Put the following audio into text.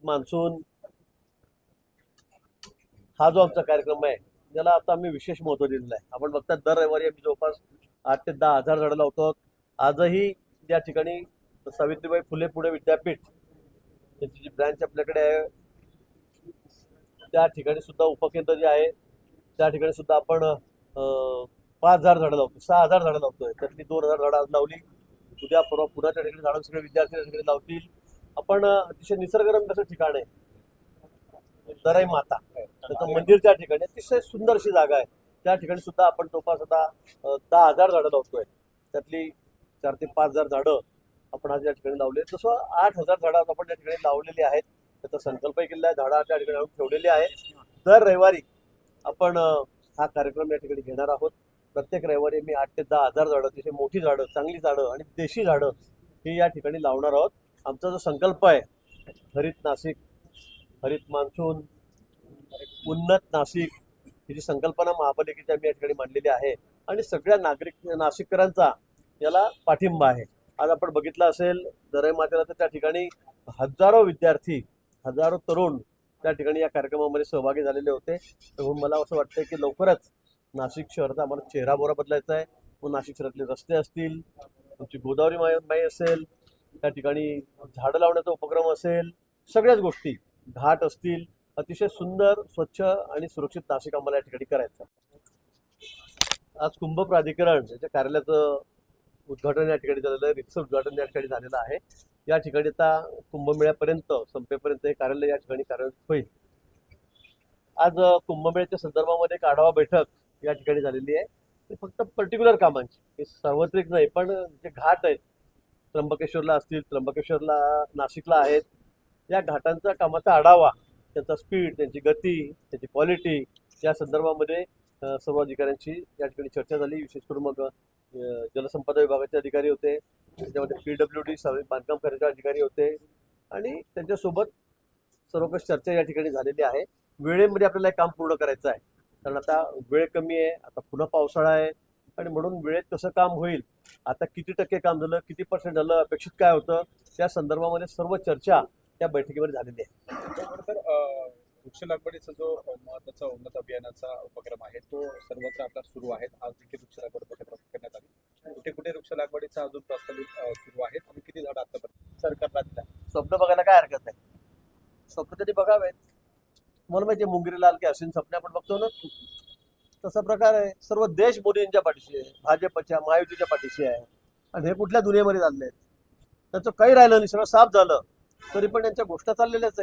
Monsoon हा जो आमचा कार्यक्रम आहे त्याला आता आम्ही विशेष महत्त्व दिलेलं आहे. आपण बघतात दर रविवारी आम्ही जवळपास 8 ते 10,000 झाडं लावतो. आजही या ठिकाणी सावित्रीबाई फुले पुणे विद्यापीठ त्यांची जी ब्रँच आपल्याकडे आहे त्या ठिकाणी सुद्धा उपकेंद्र जे आहे त्या ठिकाणी सुद्धा आपण 5,000 झाडं लावतो, 6,000 झाडं लावतोय. त्यातली 2,000 झाडं आज लावली. उद्या परवा पुन्हा त्या ठिकाणी झाडं सगळे विद्यार्थी त्या ठिकाणी लावतील. आपण अतिशय निसर्गरम्य असं ठिकाण आहे दराई माता, त्याचं मंदिर त्या ठिकाणी अतिशय सुंदर अशी जागा आहे. त्या ठिकाणी सुद्धा आपण जवळपास आता 10,000 झाडं लावतोय. त्यातली 4 ते 5,000 झाडं आपण आज या ठिकाणी लावले. तसं 8,000 झाडं आपण त्या ठिकाणी लावलेली आहेत. त्याचा संकल्पही केलेला आहे. झाडं त्या ठिकाणी आणून ठेवलेली आहेत. दर रविवारी आपण हा कार्यक्रम या ठिकाणी घेणार आहोत. प्रत्येक रविवारी मी 8 ते 10,000 झाडं, अतिशय मोठी झाडं, चांगली झाडं आणि देशी झाडं ही या ठिकाणी लावणार आहोत. आमचा जो संकल्प आहे हरित नाशिक, हरित मान्सून, उन्नत नाशिक ही जी संकल्पना महापालिकेची आम्ही या ठिकाणी मांडलेली आहे आणि सगळ्या नाशिककरांचा याला पाठिंबा आहे. आज आपण बघितलं असेल दराई मातेला तर त्या ठिकाणी हजारो विद्यार्थी, हजारो तरुण त्या ठिकाणी या कार्यक्रमामध्ये सहभागी झालेले होते. म्हणून मला असं वाटतं की लवकरच नाशिक शहराचा आम्हाला चेहरा बोरा बदलायचा आहे. व नाशिक शहरातले रस्ते असतील, तुमची गोदावरी माई असेल, त्या ठिकाणी झाडं लावण्याचा उपक्रम असेल, सगळ्याच गोष्टी, घाट असतील, अतिशय सुंदर, स्वच्छ आणि सुरक्षित नाशिक आम्हाला या ठिकाणी करायचं. आज कुंभ प्राधिकरण याच्या कार्यालयाचं उद्घाटन या ठिकाणी झालेलं आहे. रितसर उद्घाटन या ठिकाणी झालेलं आहे. या ठिकाणी आता कुंभमेळ्यापर्यंत संपेपर्यंत हे कार्यालय या ठिकाणी कार्यरत होईल. आज कुंभमेळ्याच्या संदर्भामध्ये एक आढावा बैठक या ठिकाणी झालेली आहे. ते फक्त पर्टिक्युलर कामांची, हे सार्वत्रिक नाही, पण जे घाट आहेत त्र्यंबकेश्वरला असतील, त्र्यंबकेश्वरला नाशिकला आहेत, या घाटांचा कामाचा आढावा, त्यांचा स्पीड, त्यांची गती, त्यांची क्वालिटी या संदर्भामध्ये सर्व अधिकाऱ्यांची या ठिकाणी चर्चा झाली. विशेष करून मग जलसंपदा विभागाचे अधिकारी होते, त्याच्यामध्ये PWD बांधकाम खात्याचे अधिकारी होते आणि त्यांच्यासोबत सर्व काही चर्चा या ठिकाणी झालेली आहे. वेळेमध्ये आपल्याला हे काम पूर्ण करायचं आहे, कारण आता वेळ कमी आहे, आता पुन्हा पावसाळा आहे आणि म्हणून वेळेत कसं काम होईल, आता किती टक्के काम झालं, किती % झालं, अपेक्षित काय होतं, त्या संदर्भामध्ये सर्व चर्चा त्या बैठकीमध्ये झालेली आहे. वृक्ष लागवडीचा जो महत्वाचा उन्नत अभियानाचा उपक्रम आहे तो सर्वत्र आता सुरू आहे. आज देखील वृक्ष लागवड करण्यात आली. कुठे कुठे वृक्ष लागवडीचा अजून प्रस्तावित सुरू आहेत आणि किती झाडं आतापर्यंत सरकारला दिल्या? स्वप्न बघायला काय हरकत नाही, स्वप्न तरी बघावेत. मला माहिती मुंगिरी लाल की हसीन स्वप्न आपण बघतो ना, तसा प्रकार आहे. सर्व देश मोदींच्या पाठीशी आहे, भाजपच्या महायुतीच्या पाठीशी आहे. आणि हे कुठल्या दुनियेमध्ये चालले आहेत, त्यांचं काही राहिलं नाही, सगळं साफ झालं, तरी पण त्यांच्या गोष्टी चाललेल्याच आहेत.